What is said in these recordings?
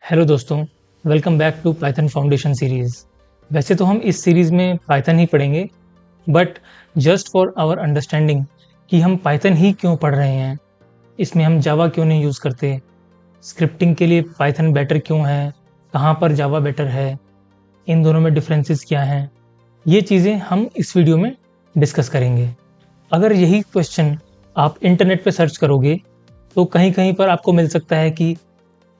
Hello दोस्तों, welcome back to Python foundation series. वैसे तो हम इस सीरीज़ में पाइथन ही पढ़ेंगे, but just for our understanding कि हम पाइथन ही क्यों पढ़ रहे हैं, इसमें हम जावा क्यों नहीं यूज़ करते, स्क्रिप्टिंग के लिए पाइथन बेटर क्यों है, कहाँ पर जावा बेटर है, इन दोनों में डिफरेंसेस क्या हैं, ये चीज़ें हम इस वीडियो में डिस्कस करेंगे। अगर यही क्वेश्चन आप इंटरनेट पे सर्च करोगे, तो कहीं-कहीं पर आपको मिल सकता है कि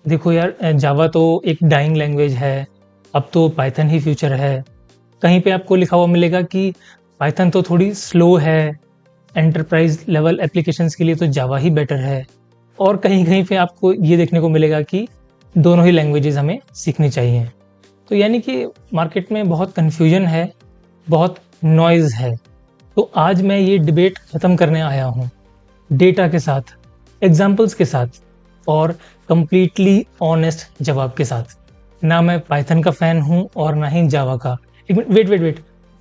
देखो यार, जावा तो एक डाइंग लैंग्वेज है, अब तो पाइथन ही फ्यूचर है। कहीं पे आपको लिखा हुआ मिलेगा कि पाइथन तो थोड़ी स्लो है, एंटरप्राइज़ लेवल एप्लीकेशंस के लिए तो जावा ही बेटर है। और कहीं-कहीं पे आपको ये देखने को मिलेगा कि दोनों ही लैंग्वेजेज़ हमें सीखनी चाहिए। तो यानी कि मार्केट में बहुत कन्फ्यूजन है, बहुत नॉइज़ है। तो आज मैं ये डिबेट ख़त्म करने आया हूँ, डेटा के साथ, एग्ज़ाम्पल्स के साथ और कंप्लीटली ऑनेस्ट जवाब के साथ। ना मैं पाइथन का फ़ैन हूँ और ना ही जावा का। एक minute, wait,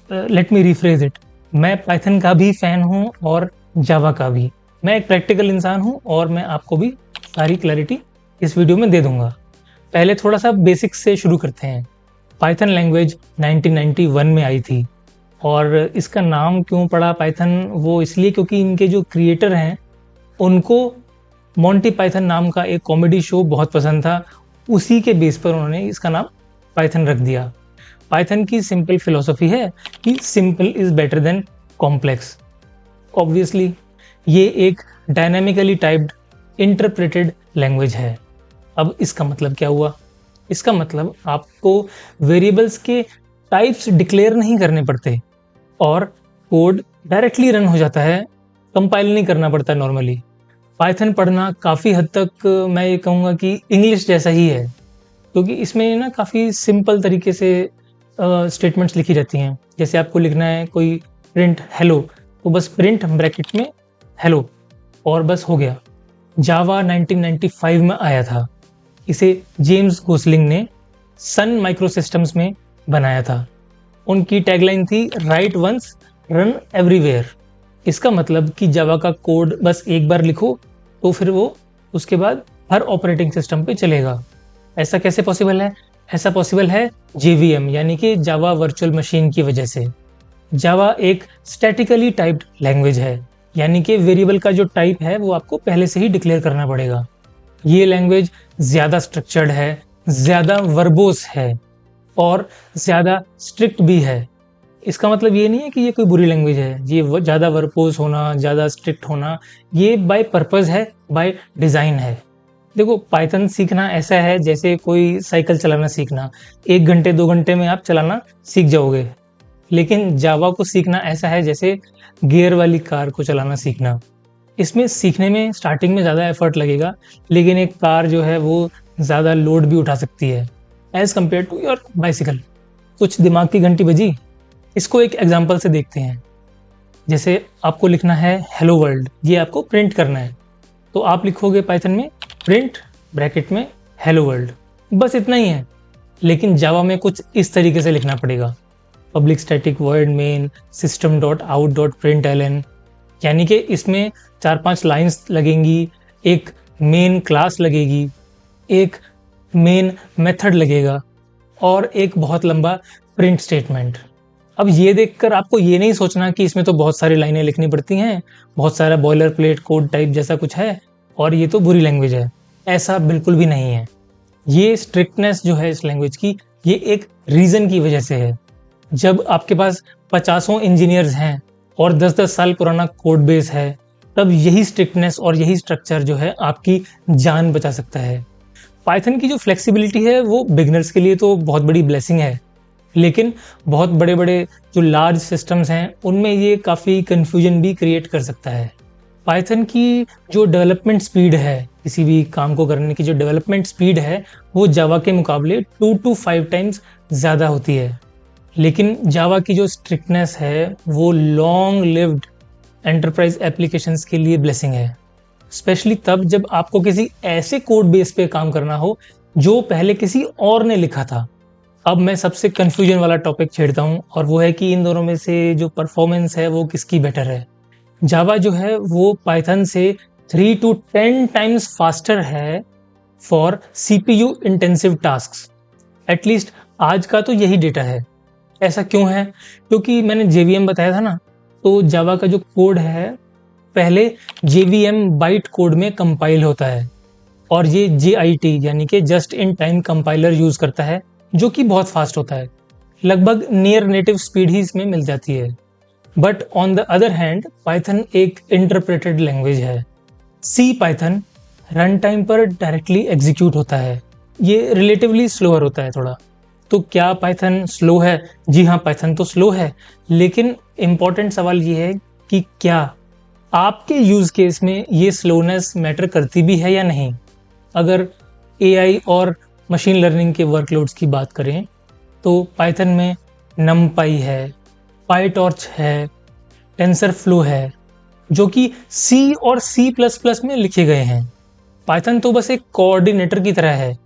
let me rephrase it. मैं पाइथन का भी फ़ैन हूँ और जावा का भी। मैं एक प्रैक्टिकल इंसान हूँ और मैं आपको भी सारी क्लैरिटी इस वीडियो में दे दूँगा। पहले थोड़ा-सा बेसिक्स से शुरू करते हैं। पाइथन लैंग्वेज 1991 में आई थी और इसका नाम क्यों पड़ा पाइथन, वो इसलिए क्योंकि इनके जो क्रिएटर हैं, उनको मोंटी पाइथन नाम का एक कॉमेडी शो बहुत पसंद था। उसी के बेस पर उन्होंने इसका नाम पाइथन रख दिया। पाइथन की सिंपल फिलॉसफी है कि simple is better than complex. Obviously ये एक डायनामिकली टाइप्ड इंटरप्रेटेड लैंग्वेज है। अब इसका मतलब क्या हुआ? इसका मतलब आपको वेरिएबल्स के टाइप्स डिक्लेयर नहीं करने पड़ते और कोड डायरेक्टली रन हो जाता है, कंपाइल नहीं करना पड़ता नॉर्मली। पाइथन पढ़ना काफ़ी हद तक मैं ये कहूँगा कि इंग्लिश जैसा ही है, क्योंकि इसमें ना काफ़ी सिंपल तरीके से स्टेटमेंट्स लिखी रहती हैं। जैसे आपको लिखना है कोई प्रिंट हेलो, तो बस प्रिंट ब्रैकेट में हेलो और बस हो गया। जावा 1995 में आया था। इसे जेम्स गोसलिंग ने सन माइक्रोसिस्टम्स में बनाया था। उनकी टैगलाइन थी राइट वंस रन एवरीवेयर। इसका मतलब कि जावा का कोड बस एक बार लिखो तो फिर वो उसके बाद हर ऑपरेटिंग सिस्टम पे चलेगा। ऐसा कैसे पॉसिबल है? ऐसा पॉसिबल है जेवीएम यानी कि जावा वर्चुअल मशीन की वजह से। जावा एक स्टैटिकली टाइप्ड लैंग्वेज है, यानी कि वेरिएबल का जो टाइप है वो आपको पहले से ही डिक्लेयर करना पड़ेगा। ये लैंग्वेज ज़्यादा स्ट्रक्चर्ड है, ज़्यादा वर्बोस है और ज़्यादा स्ट्रिक्ट भी है। इसका मतलब ये नहीं है कि ये कोई बुरी लैंग्वेज है। ये ज़्यादा वर्बोस होना, ज़्यादा स्ट्रिक्ट होना, ये बाय पर्पज़ है, बाय डिज़ाइन है। देखो, पाइथन सीखना ऐसा है जैसे कोई साइकिल चलाना सीखना। 1 घंटे 2 घंटे में आप चलाना सीख जाओगे। लेकिन जावा को सीखना ऐसा है जैसे गियर वाली कार को चलाना सीखना। इसमें सीखने में स्टार्टिंग में ज़्यादा एफर्ट लगेगा, लेकिन एक कार जो है वो ज़्यादा लोड भी उठा सकती है as compare to your bicycle. कुछ दिमाग की घंटी बजी? इसको एक एग्जांपल से देखते हैं। जैसे आपको लिखना है हेलो वर्ल्ड, ये आपको प्रिंट करना है, तो आप लिखोगे पाइथन में प्रिंट ब्रैकेट में हेलो वर्ल्ड, बस इतना ही है। लेकिन जावा में कुछ इस तरीके से लिखना पड़ेगा, public static void main system dot out dot println, यानी कि इसमें 4-5 लाइंस लगेंगी, एक मेन क्लास लगेगी, एक मेन मेथड लगेगा और एक बहुत लंबा प्रिंट स्टेटमेंट। अब ये देखकर आपको ये नहीं सोचना कि इसमें तो बहुत सारी लाइनें लिखनी पड़ती हैं, बहुत सारा बॉयलर प्लेट कोड टाइप जैसा कुछ है और ये तो बुरी लैंग्वेज है। ऐसा बिल्कुल भी नहीं है। ये स्ट्रिक्टनेस जो है इस लैंग्वेज की, ये एक रीज़न की वजह से है। जब आपके पास 50 इंजीनियर्स हैं और 10-10 साल पुराना कोड बेस है, तब यही स्ट्रिक्टनेस और यही स्ट्रक्चर जो है आपकी जान बचा सकता है। पाइथन की जो फ्लेक्सिबिलिटी है वो बिगिनर्स के लिए तो बहुत बड़ी ब्लेसिंग है, लेकिन बहुत बड़े-बड़े जो लार्ज सिस्टम्स हैं उनमें ये काफ़ी कन्फ्यूजन भी क्रिएट कर सकता है। पाइथन की जो डेवलपमेंट स्पीड है, किसी भी काम को करने की जो डेवलपमेंट स्पीड है, वो जावा के मुकाबले 2 to 5 टाइम्स ज़्यादा होती है। लेकिन जावा की जो स्ट्रिक्टनेस है वो लॉन्ग लिव्ड एंटरप्राइज एप्लीकेशंस के लिए ब्लेसिंग है। स्पेशली तब जब आपको किसी ऐसे कोड बेस पे काम करना हो जो पहले किसी और ने लिखा था। अब मैं सबसे कन्फ्यूजन वाला टॉपिक छेड़ता हूँ और वो है कि इन दोनों में से जो परफॉर्मेंस है वो किसकी बेटर है। जावा जो है वो पाइथन से 3 to 10 टाइम्स फास्टर है for CPU intensive tasks. At least आज का तो यही डेटा है। ऐसा क्यों है? क्योंकि मैंने JVM बताया था ना, तो जावा का जो कोड है पहले JVM बाइट कोड में कंपाइल होता है और ये JIT यानी कि just in time compiler use करता है, जो कि बहुत फास्ट होता है। लगभग नियर नेटिव स्पीड ही इसमें मिल जाती है। But on the other hand Python एक इंटरप्रेटेड लैंग्वेज है। सी पाइथन रन टाइम पर डायरेक्टली एग्जीक्यूट होता है। ये रिलेटिवली स्लोअर होता है थोड़ा। तो क्या पाइथन स्लो है? जी हाँ, पाइथन तो स्लो है, लेकिन इम्पॉर्टेंट सवाल ये है कि क्या आपके यूज केस में ये स्लोनेस मैटर करती भी है या नहीं। अगर AI और मशीन लर्निंग के वर्कलोड्स की बात करें तो पाइथन में NumPy है, PyTorch है, टेंसरफ्लो है, जो कि C और C++ में लिखे गए हैं। पाइथन तो बस एक कोऑर्डिनेटर की तरह है।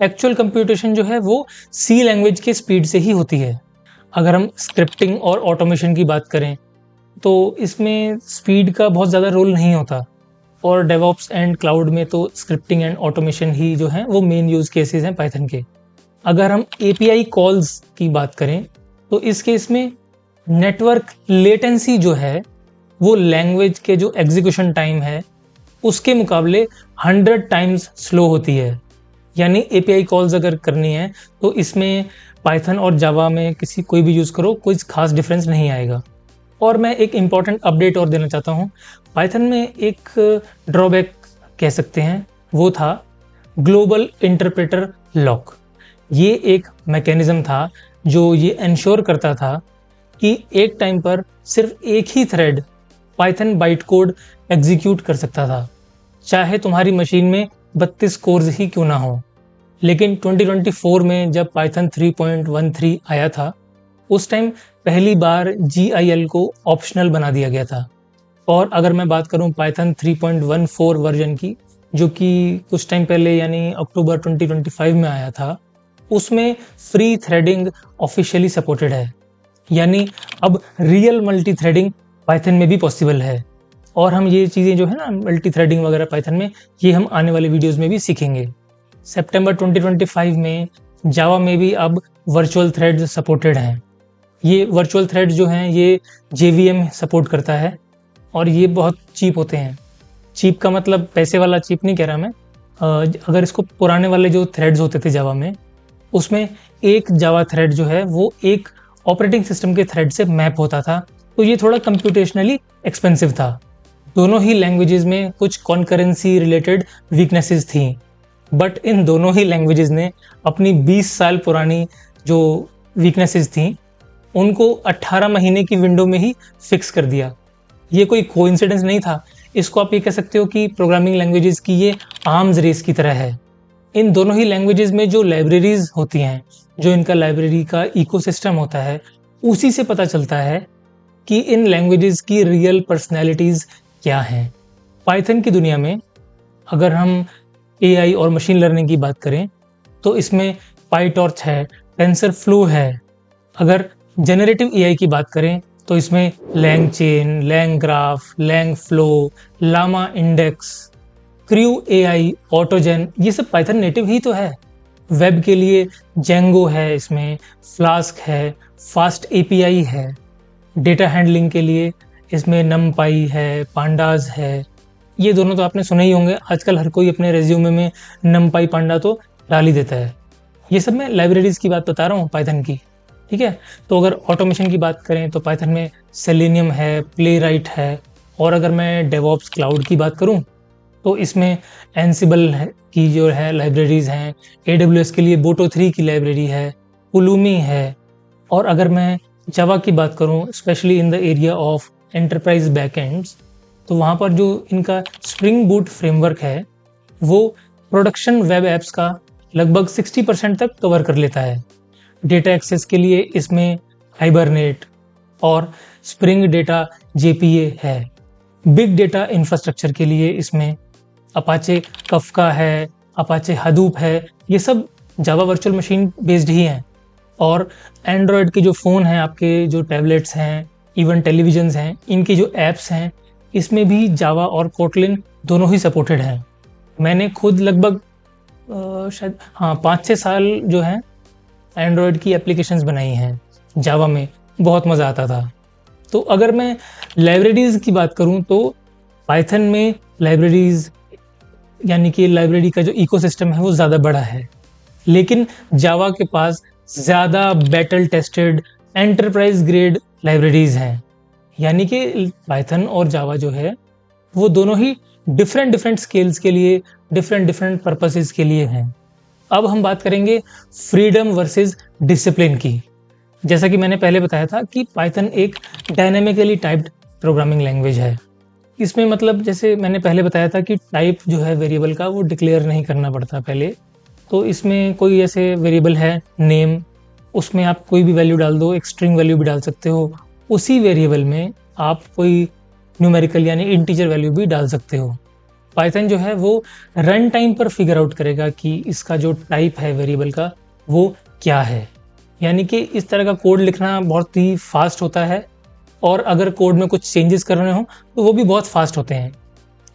एक्चुअल कंप्यूटेशन जो है वो C लैंग्वेज के स्पीड से ही होती है। अगर हम स्क्रिप्टिंग और ऑटोमेशन की बात करें तो इसमें स्पीड का बहुत ज़्यादा रोल नहीं होता, और डेवऑप्स एंड क्लाउड में तो स्क्रिप्टिंग एंड ऑटोमेशन ही जो है वो मेन यूज केसेस हैं पाइथन के। अगर हम API कॉल्स की बात करें तो इस केस में नेटवर्क लेटेंसी जो है वो लैंग्वेज के जो एग्जीक्यूशन टाइम है उसके मुकाबले 100 टाइम्स स्लो होती है। यानी API कॉल्स अगर करनी है तो इसमें पाइथन और जावा में कोई भी यूज़ करो, कोई खास डिफरेंस नहीं आएगा। और मैं एक इम्पॉर्टेंट अपडेट और देना चाहता हूँ। पाइथन में एक ड्रॉबैक कह सकते हैं, वो था ग्लोबल इंटरप्रेटर लॉक। ये एक मैकेनिज्म था जो ये इंश्योर करता था कि एक टाइम पर सिर्फ एक ही thread Python byte code execute कर सकता था, चाहे तुम्हारी मशीन में 32 कोर्स ही क्यों ना हो। लेकिन 2024 में जब पाइथन 3.13 आया था, उस टाइम पहली बार GIL को ऑप्शनल बना दिया गया था। और अगर मैं बात करूं पाइथन 3.14 वर्जन की, जो कि कुछ टाइम पहले यानी अक्टूबर 2025 में आया था, उसमें फ्री थ्रेडिंग ऑफिशियली सपोर्टेड है। यानी अब रियल मल्टी थ्रेडिंग पाइथन में भी पॉसिबल है। और हम ये चीज़ें जो है ना, मल्टी थ्रेडिंग वगैरह पाइथन में, ये हम आने वाले वीडियोस में भी सीखेंगे। सितंबर 2025 में जावा में भी अब वर्चुअल थ्रेड्स सपोर्टेड हैं। ये वर्चुअल थ्रेड जो हैं ये JVM सपोर्ट करता है और ये बहुत चीप होते हैं। चीप का मतलब पैसे वाला चीप नहीं कह रहा मैं। अगर इसको पुराने वाले जो थ्रेड्स होते थे जावा में, उसमें एक जावा थ्रेड जो है वो एक ऑपरेटिंग सिस्टम के थ्रेड से मैप होता था, तो ये थोड़ा कंप्यूटेशनली एक्सपेंसिव था। दोनों ही लैंग्वेजेस में कुछ कॉन्करेंसी रिलेटेड वीकनेसेस थी, बट इन दोनों ही लैंग्वेजेस ने अपनी 20 साल पुरानी जो वीकनेसेस थी उनको 18 महीने की विंडो में ही फिक्स कर दिया। ये कोई कोइंसिडेंस नहीं था। इसको आप ये कह सकते हो कि प्रोग्रामिंग लैंग्वेजेस की ये आर्म्स रेस की तरह है। इन दोनों ही लैंग्वेजेस में जो लाइब्रेरीज होती हैं, जो इनका लाइब्रेरी का इकोसिस्टम होता है, उसी से पता चलता है कि इन लैंग्वेजेस की रियल पर्सनैलिटीज़ क्या हैं। पाइथन की दुनिया में अगर हम AI और मशीन लर्निंग की बात करें तो इसमें PyTorch है, टेंसरफ्लो है। अगर जनरेटिव AI की बात करें तो इसमें LangChain, LangGraph, LangFlow, llama Index, Crew AI, AutoGen, ये सब पाइथन नेटिव ही तो है। वेब के लिए Django है, इसमें फ्लास्क है, फास्ट API है। डेटा हैंडलिंग के लिए इसमें NumPy है, पांडाज है। ये दोनों तो आपने सुने ही होंगे। आजकल हर कोई अपने रेज्यूमे में NumPy पांडा तो डाल ही देता है। ये सब मैं लाइब्रेरीज की बात बता रहा हूँ पाइथन की, ठीक है। तो अगर ऑटोमेशन की बात करें तो पाइथन में सेलेनियम है, प्लेराइट है। और अगर मैं डेवऑप्स क्लाउड की बात करूं तो इसमें एंसिबल की जो है लाइब्रेरीज हैं। AWS के लिए बोटो 3 की लाइब्रेरी है, पुलूमी है। और अगर मैं जावा की बात करूं, specially in the area of enterprise backends, तो वहाँ पर जो इनका स्प्रिंग बूट फ्रेमवर्क है वो प्रोडक्शन वेब एप्स का लगभग 60% तक कवर कर लेता है। डेटा एक्सेस के लिए इसमें हाइबरनेट और स्प्रिंग डेटा JPA है। बिग डेटा इंफ्रास्ट्रक्चर के लिए इसमें अपाचे कफका है, अपाचे हडूप है। ये सब जावा वर्चुअल मशीन बेस्ड ही हैं। और एंड्रॉयड के जो फ़ोन हैं, आपके जो टैबलेट्स हैं, इवन टेलीविजन्स हैं, इनकी जो ऐप्स हैं, इसमें भी जावा और कोटलिन दोनों ही सपोर्टेड हैं। मैंने खुद लगभग शायद हाँ 5-6 साल जो है एंड्रॉयड की एप्लीकेशंस बनाई हैं जावा में, बहुत मज़ा आता था। तो अगर मैं लाइब्रेरीज़ की बात करूँ तो पाइथन में लाइब्रेरीज़ यानी कि लाइब्रेरी का जो इकोसिस्टम है वो ज़्यादा बड़ा है, लेकिन जावा के पास ज़्यादा battle tested enterprise grade libraries हैं। यानी कि पाइथन और जावा जो है वो दोनों ही डिफरेंट डिफरेंट स्केल्स के लिए, डिफरेंट डिफरेंट पर्पसेस के लिए हैं। अब हम बात करेंगे फ्रीडम वर्सेस डिसिप्लिन की। जैसा कि मैंने पहले बताया था कि पाइथन एक डायनामिकली टाइप्ड प्रोग्रामिंग लैंग्वेज है। इसमें मतलब जैसे मैंने पहले बताया था कि टाइप जो है वेरिएबल का वो डिक्लेयर नहीं करना पड़ता पहले। तो इसमें कोई ऐसे वेरिएबल है नेम, उसमें आप कोई भी वैल्यू डाल दो, एक स्ट्रिंग वैल्यू भी डाल सकते हो। उसी वेरिएबल में आप कोई न्यूमेरिकल यानी इंटीजर वैल्यू भी डाल सकते हो। पाइथन जो है वो रन टाइम पर फिगर आउट करेगा कि इसका जो टाइप है वेरिएबल का वो क्या है। यानी कि इस तरह का कोड लिखना बहुत ही फास्ट होता है, और अगर कोड में कुछ चेंजेस करने हो तो वो भी बहुत फास्ट होते हैं।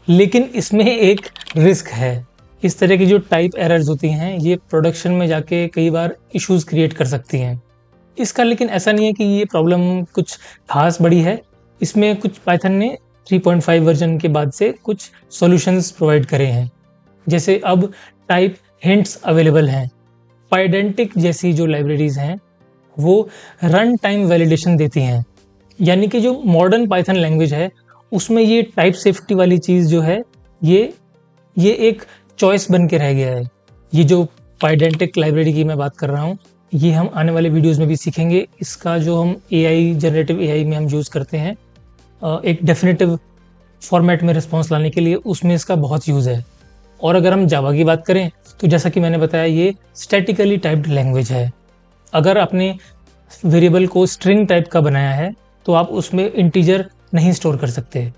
लेकिन इसमें एक रिस्क है। इस तरह की जो टाइप एरर्स होती हैं ये प्रोडक्शन में जाके कई बार इश्यूज क्रिएट कर सकती हैं। इसका लेकिन ऐसा नहीं है कि ये प्रॉब्लम कुछ खास बड़ी है। इसमें कुछ पाइथन ने 3.5 वर्जन के बाद से कुछ सॉल्यूशंस प्रोवाइड करे हैं। जैसे अब टाइप हिंट्स अवेलेबल हैं। पाइडेंटिक जैसी जो लाइब्रेरीज हैं वो रन टाइम वैलिडेशन देती हैं। यानी कि जो मॉडर्न पाइथन लैंग्वेज है उसमें ये टाइप सेफ्टी वाली चीज़ जो है ये एक चॉइस बन के रह गया है। ये जो पाइडेंटिक लाइब्रेरी की मैं बात कर रहा हूँ ये हम आने वाले वीडियोस में भी सीखेंगे। इसका जो हम एआई जनरेटिव एआई में हम यूज़ करते हैं एक डेफिनेटिव फॉर्मेट में रिस्पॉन्स लाने के लिए, उसमें इसका बहुत यूज़ है। और अगर हम जावा की बात करें तो जैसा कि मैंने बताया ये स्टैटिकली टाइप्ड लैंग्वेज है। अगर आपने वेरिएबल को स्ट्रिंग टाइप का बनाया है तो आप उसमें इंटीजर नहीं स्टोर कर सकते।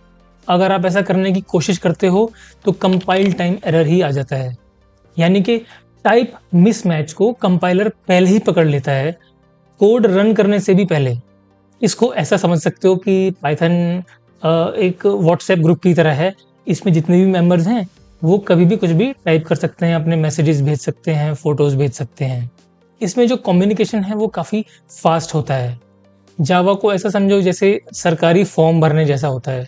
अगर आप ऐसा करने की कोशिश करते हो तो कंपाइल टाइम एरर ही आ जाता है। यानी कि टाइप मिसमैच को कंपाइलर पहले ही पकड़ लेता है, कोड रन करने से भी पहले। इसको ऐसा समझ सकते हो कि पाइथन एक व्हाट्सएप ग्रुप की तरह है। इसमें जितने भी मेंबर्स हैं वो कभी भी कुछ भी टाइप कर सकते हैं, अपने मैसेजेस भेज सकते हैं, फोटोज भेज सकते हैं। इसमें जो कम्युनिकेशन है वो काफ़ी फास्ट होता है। जावा को ऐसा समझो जैसे सरकारी फॉर्म भरने जैसा होता है।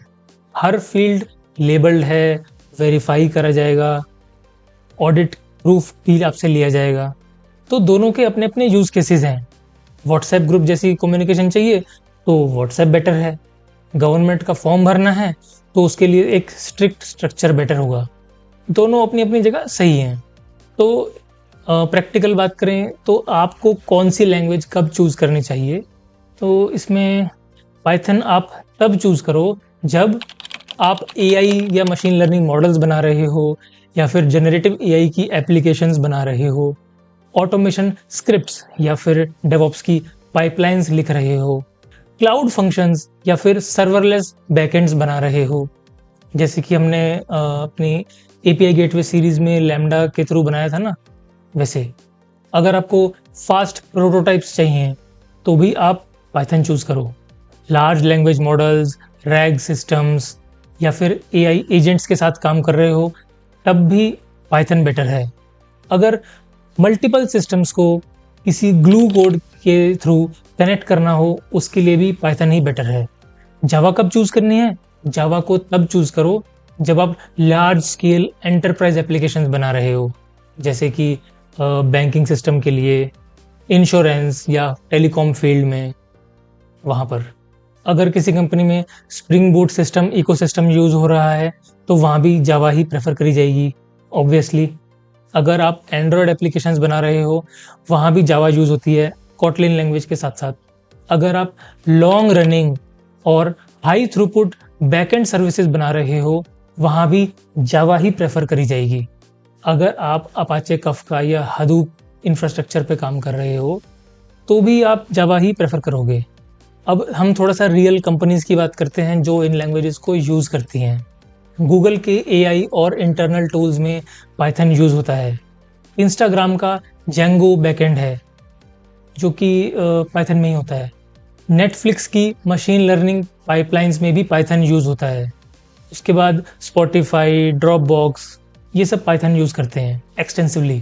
हर फील्ड लेबल्ड है, वेरीफाई करा जाएगा, ऑडिट प्रूफ भी आपसे लिया जाएगा। तो दोनों के अपने अपने यूज़ केसेस हैं। व्हाट्सएप ग्रुप जैसी कम्युनिकेशन चाहिए तो व्हाट्सएप बेटर है। गवर्नमेंट का फॉर्म भरना है तो उसके लिए एक स्ट्रिक्ट स्ट्रक्चर बेटर होगा। दोनों अपनी अपनी जगह सही हैं। तो प्रैक्टिकल बात करें तो आपको कौन सी लैंग्वेज कब चूज़ करनी चाहिए, तो इसमें पाइथन आप तब चूज़ करो जब आप एआई या मशीन लर्निंग मॉडल्स बना रहे हो, या फिर जनरेटिव एआई की एप्लीकेशंस बना रहे हो, ऑटोमेशन स्क्रिप्ट्स या फिर डेवऑप्स की पाइपलाइंस लिख रहे हो, क्लाउड फंक्शंस या फिर सर्वरलेस बैकएंड्स बना रहे हो। जैसे कि हमने अपनी एपीआई गेटवे सीरीज में लैम्डा के थ्रू बनाया था ना, वैसे अगर आपको फास्ट प्रोटोटाइप्स चाहिए तो भी आप पाइथन चूज़ करो। Large language models, rag systems या फिर एआई एजेंट्स के साथ काम कर रहे हो तब भी पाइथन बेटर है। अगर मल्टीपल सिस्टम्स को किसी ग्लू कोड के थ्रू कनेक्ट करना हो उसके लिए भी पाइथन ही बेटर है। जावा कब चूज़ करनी है? जावा को तब चूज़ करो जब आप लार्ज स्केल एंटरप्राइज एप्लीकेशंस बना रहे हो, जैसे कि बैंकिंग सिस्टम के लिए, इंश्योरेंस या टेलीकॉम फील्ड में। वहाँ पर अगर किसी कंपनी में spring boot system ecosystem use हो रहा है तो वहाँ भी जावा ही प्रेफर करी जाएगी ऑब्वियसली। अगर आप एंड्रॉयड एप्लीकेशंस बना रहे हो वहाँ भी जावा यूज़ होती है कोटलिन लैंग्वेज के साथ साथ। अगर आप लॉन्ग रनिंग और हाई थ्रूपुट बैकएंड सर्विसेज बना रहे हो वहाँ भी जावा ही प्रेफर करी जाएगी। अगर आप अपाचे कफका या हडूप इंफ्रास्ट्रक्चर पे काम कर रहे हो तो भी आप जावा ही प्रेफर करोगे। अब हम थोड़ा सा रियल कंपनीज की बात करते हैं जो इन लैंग्वेजेस को यूज़ करती हैं। गूगल के एआई और इंटरनल टूल्स में पाइथन यूज़ होता है। इंस्टाग्राम का जेंगो बैकएंड है जो कि पाइथन में ही होता है। नेटफ्लिक्स की मशीन लर्निंग पाइपलाइंस में भी पाइथन यूज़ होता है। उसके बाद स्पॉटिफाई, ड्रॉपबॉक्स ये सब पाइथन यूज़ करते हैं एक्सटेंसिवली।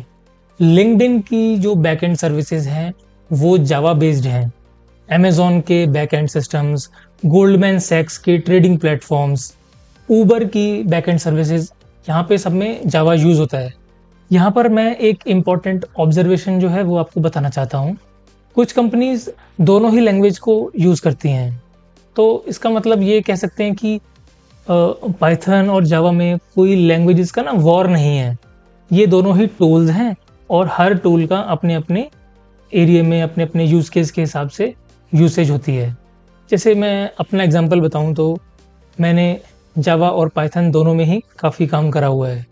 लिंक्डइन की जो बैकएंड सर्विसेज हैं वो जावा बेस्ड हैं। अमेज़न के बैकएंड सिस्टम्स, गोल्डमैन सैक्स के ट्रेडिंग प्लेटफॉर्म्स, ऊबर की बैकएंड सर्विसेज, यहाँ पे सब में जावा यूज़ होता है। यहाँ पर मैं एक इम्पॉर्टेंट ऑब्जर्वेशन जो है वो आपको बताना चाहता हूँ। कुछ कंपनीज दोनों ही लैंग्वेज को यूज़ करती हैं, तो इसका मतलब ये कह सकते हैं कि पाइथन और जावा में कोई लैंग्वेजेस का ना वॉर नहीं है। ये दोनों ही टूल्स हैं और हर टूल का अपने अपने एरिया में अपने अपने यूज़ केस के हिसाब से यूसेज होती है। जैसे मैं अपना एग्जांपल बताऊं तो मैंने जावा और पाइथन दोनों में ही काफ़ी काम करा हुआ है।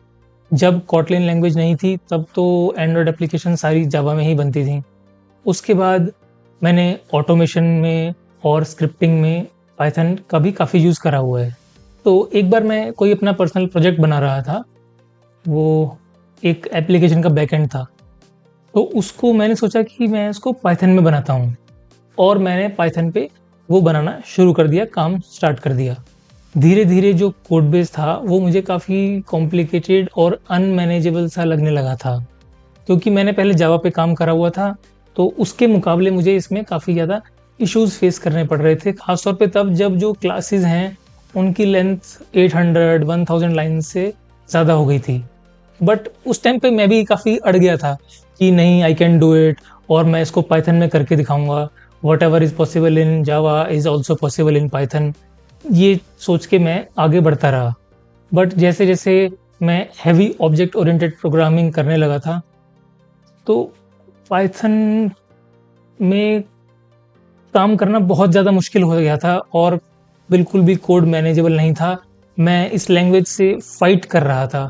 जब कॉटलिन लैंग्वेज नहीं थी तब तो एंड्रॉयड एप्लीकेशन सारी जावा में ही बनती थी। उसके बाद मैंने ऑटोमेशन में और स्क्रिप्टिंग में पाइथन का भी काफ़ी यूज़ करा हुआ है। तो एक बार मैं कोई अपना पर्सनल प्रोजेक्ट बना रहा था, वो एक एप्लीकेशन का बैकएंड था, तो उसको मैंने सोचा कि मैं इसको पाइथन में बनाता हूँ और मैंने पाइथन पे वो बनाना शुरू कर दिया, काम स्टार्ट कर दिया। धीरे धीरे जो कोड बेस था वो मुझे काफ़ी कॉम्प्लिकेटेड और अनमैनेजेबल सा लगने लगा था, क्योंकि मैंने पहले जावा पे काम करा हुआ था, तो उसके मुकाबले मुझे इसमें काफ़ी ज़्यादा इश्यूज़ फेस करने पड़ रहे थे। ख़ासतौर पे तब जब जो क्लासेस हैं उनकी लेंथ 800-1000 लाइन से ज़्यादा हो गई थी। बट उस टाइम पे मैं भी काफ़ी अड़ गया था कि नहीं, आई कैन डू इट और मैं इसको पाइथन में करके दिखाऊंगा। What ever is possible in Java is also possible in Python, ये सोच के मैं आगे बढ़ता रहा। बट जैसे जैसे मैं हैवी ऑब्जेक्ट ओरिएंटेड प्रोग्रामिंग करने लगा था, तो पाइथन में काम करना बहुत ज़्यादा मुश्किल हो गया था और बिल्कुल भी कोड मैनेजेबल नहीं था। मैं इस लैंग्वेज से फाइट कर रहा था।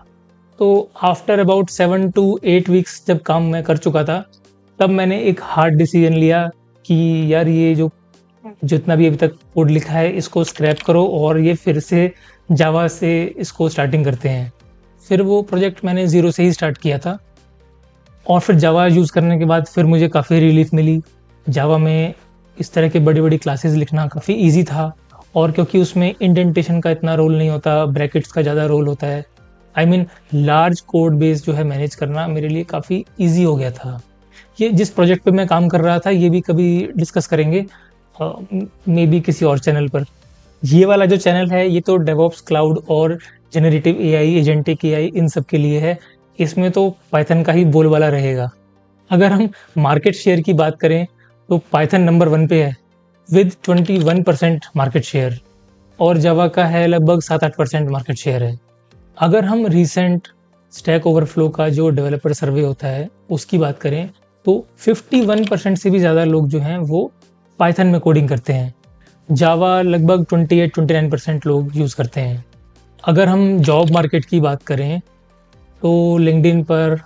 तो आफ्टर अबाउट 7 to 8 वीक्स जब काम मैं कर चुका था, तब मैंने एक हार्ड डिसीजन लिया कि यार ये जो जितना भी अभी तक कोड लिखा है इसको स्क्रैप करो और ये फिर से जावा से इसको स्टार्टिंग करते हैं। फिर वो प्रोजेक्ट मैंने ज़ीरो से ही स्टार्ट किया था और फिर जावा यूज़ करने के बाद फिर मुझे काफ़ी रिलीफ मिली। जावा में इस तरह के बड़ी-बड़ी क्लासेस लिखना काफ़ी ईज़ी था और क्योंकि उसमें इंडेंटेशन का इतना रोल नहीं होता, ब्रैकेट्स का ज़्यादा रोल होता है। I mean large code base जो है मैनेज करना मेरे लिए काफ़ी ईज़ी हो गया था। ये जिस प्रोजेक्ट पे मैं काम कर रहा था ये भी कभी डिस्कस करेंगे मे बी किसी और चैनल पर। ये वाला जो चैनल है ये तो डेवऑप्स क्लाउड और जेनरेटिव एआई, एजेंटिक एआई इन सब के लिए है। इसमें तो पाइथन का ही बोलबाला रहेगा। अगर हम मार्केट शेयर की बात करें तो पाइथन नंबर 1 पे है विद 21% मार्केट शेयर और जावा का है लगभग 7-8% मार्केट शेयर है। अगर हम रिसेंट स्टैक ओवरफ्लो का जो डेवलपर सर्वे होता है उसकी बात करें तो 51% से भी ज़्यादा लोग जो हैं वो पाइथन में कोडिंग करते हैं। जावा लगभग 28-29% लोग यूज़ करते हैं। अगर हम जॉब मार्केट की बात करें तो लिंक्डइन पर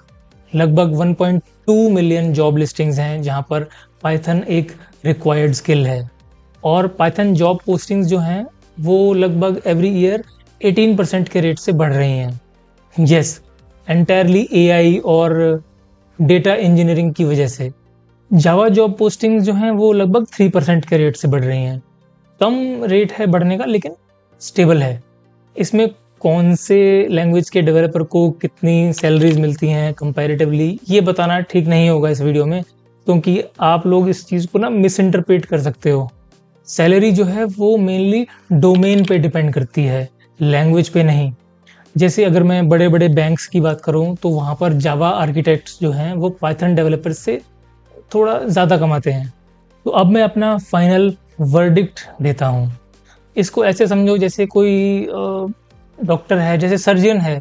लगभग 1.2 मिलियन जॉब लिस्टिंग्स हैं जहां पर पाइथन एक रिक्वायर्ड स्किल है और पाइथन जॉब पोस्टिंग्स जो हैं वो लगभग एवरी ईयर 18% के रेट से बढ़ रही हैं। यस, एंटायरली एआई और डेटा इंजीनियरिंग की वजह से जावा जॉब पोस्टिंग्स जो हैं वो लगभग 3% के रेट से बढ़ रही हैं। कम रेट है बढ़ने का लेकिन स्टेबल है। इसमें कौन से लैंग्वेज के डेवलपर को कितनी सैलरीज मिलती हैं कंपैरेटिवली ये बताना ठीक नहीं होगा इस वीडियो में, क्योंकि आप लोग इस चीज़ को ना मिस इंटरप्रेट कर सकते हो। सैलरी जो है वो मेनली डोमेन पे डिपेंड करती है, लैंग्वेज पे नहीं। जैसे अगर मैं बड़े बड़े बैंक्स की बात करूं तो वहाँ पर जावा आर्किटेक्ट्स जो हैं वो पाइथन डेवलपर्स से थोड़ा ज़्यादा कमाते हैं। तो अब मैं अपना फाइनल वर्डिक्ट देता हूँ। इसको ऐसे समझो जैसे कोई डॉक्टर है, जैसे सर्जन है,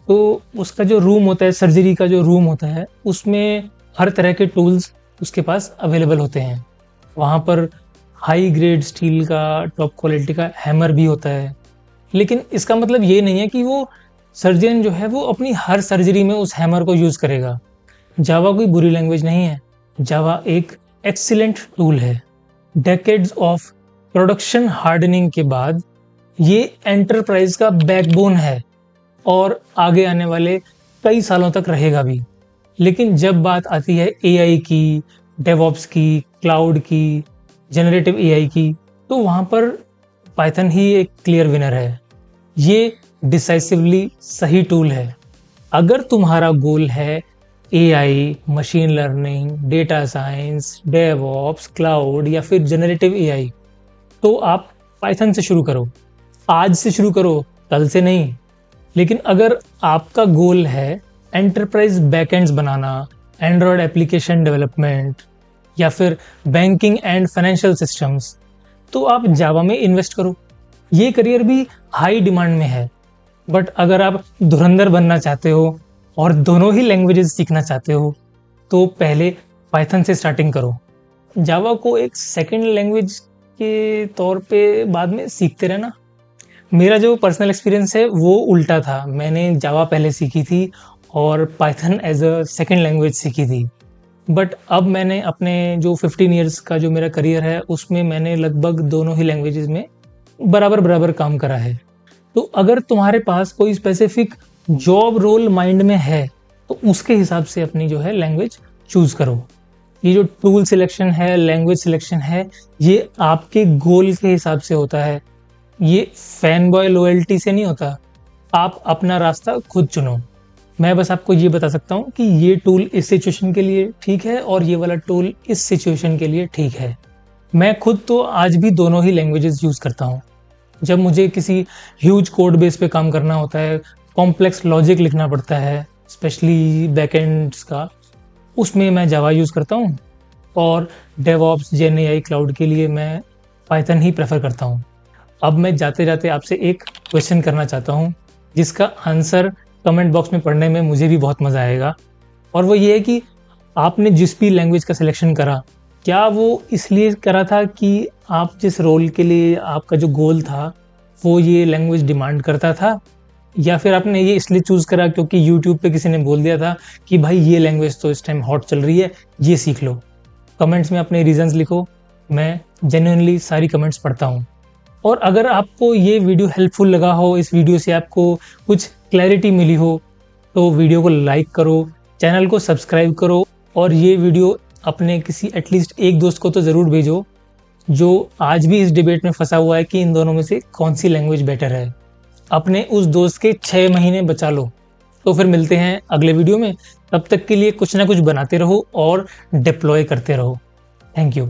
तो उसका जो रूम होता है, सर्जरी का जो रूम होता है, उसमें हर तरह के टूल्स उसके पास अवेलेबल होते हैं। वहाँ पर हाई ग्रेड स्टील का टॉप क्वालिटी का हैमर भी होता है। लेकिन इसका मतलब ये नहीं है कि वो सर्जन जो है वो अपनी हर सर्जरी में उस हैमर को यूज़ करेगा। जावा कोई बुरी लैंग्वेज नहीं है, जावा एक एक्सीलेंट टूल है। डेकेड्स ऑफ प्रोडक्शन हार्डनिंग के बाद ये एंटरप्राइज का बैकबोन है और आगे आने वाले कई सालों तक रहेगा भी। लेकिन जब बात आती है एआई की, डेवऑप्स की, क्लाउड की, जनरेटिव एआई की, तो वहाँ पर पाइथन ही एक क्लियर विनर है। ये डिसाइसिवली सही टूल है। अगर तुम्हारा गोल है AI, machine learning, data science, DevOps, cloud या फिर जनरेटिव एआई, तो आप पाइथन से शुरू करो। आज से शुरू करो, कल से नहीं। लेकिन अगर आपका गोल है एंटरप्राइज बैकएंड्स बनाना, एंड्रॉयड एप्लीकेशन डेवलपमेंट या फिर बैंकिंग एंड फाइनेंशियल सिस्टम्स, तो आप जावा में इन्वेस्ट करो। ये करियर भी हाई डिमांड में है। बट अगर आप धुरंधर बनना चाहते हो और दोनों ही लैंग्वेजेस सीखना चाहते हो, तो पहले पाइथन से स्टार्टिंग करो। जावा को एक सेकंड लैंग्वेज के तौर पे बाद में सीखते रहना। मेरा जो पर्सनल एक्सपीरियंस है वो उल्टा था। मैंने जावा पहले सीखी थी और Python as a second language सीखी थी। बट अब मैंने अपने जो 15 इयर्स का जो मेरा करियर है उसमें मैंने लगभग दोनों ही लैंग्वेजेस में बराबर काम करा है। तो अगर तुम्हारे पास कोई स्पेसिफिक जॉब रोल माइंड में है तो उसके हिसाब से अपनी जो है लैंग्वेज चूज करो। ये जो टूल सिलेक्शन है, लैंग्वेज सिलेक्शन है, ये आपके गोल के हिसाब से होता है। ये फैन बॉय लॉयल्टी से नहीं होता। आप अपना रास्ता खुद चुनो। मैं बस आपको ये बता सकता हूँ कि ये टूल इस सिचुएशन के लिए ठीक है और ये वाला टूल इस सिचुएशन के लिए ठीक है। मैं खुद तो आज भी दोनों ही लैंग्वेजेस यूज़ करता हूँ। जब मुझे किसी ह्यूज कोड बेस पे काम करना होता है, कॉम्प्लेक्स लॉजिक लिखना पड़ता है, स्पेशली बैकएंड्स का, उसमें मैं जावा यूज़ करता हूँ। और डेवऑप्स, जेएनएआई, क्लाउड के लिए मैं पाइथन ही प्रेफर करता हूँ। अब मैं जाते जाते आपसे एक क्वेश्चन करना चाहता हूँ जिसका आंसर कमेंट बॉक्स में पढ़ने में मुझे भी बहुत मज़ा आएगा। और वो ये है कि आपने जिस भी लैंग्वेज का सिलेक्शन करा, क्या वो इसलिए करा था कि आप जिस रोल के लिए आपका जो गोल था वो ये लैंग्वेज डिमांड करता था, या फिर आपने ये इसलिए चूज़ करा क्योंकि यूट्यूब पे किसी ने बोल दिया था कि भाई ये लैंग्वेज तो इस टाइम हॉट चल रही है, ये सीख लो। कमेंट्स में अपने रीजंस लिखो। मैं जेन्युइनली सारी कमेंट्स पढ़ता हूँ। और अगर आपको ये वीडियो हेल्पफुल लगा हो, इस वीडियो से आपको कुछ क्लैरिटी मिली हो, तो वीडियो को लाइक करो, चैनल को सब्सक्राइब करो और ये वीडियो अपने किसी एटलीस्ट एक दोस्त को तो ज़रूर भेजो जो आज भी इस डिबेट में फंसा हुआ है कि इन दोनों में से कौन सी लैंग्वेज बेटर है। अपने उस दोस्त के 6 महीने बचा लो। तो फिर मिलते हैं अगले वीडियो में। तब तक के लिए कुछ ना कुछ बनाते रहो और डिप्लॉय करते रहो। Thank you.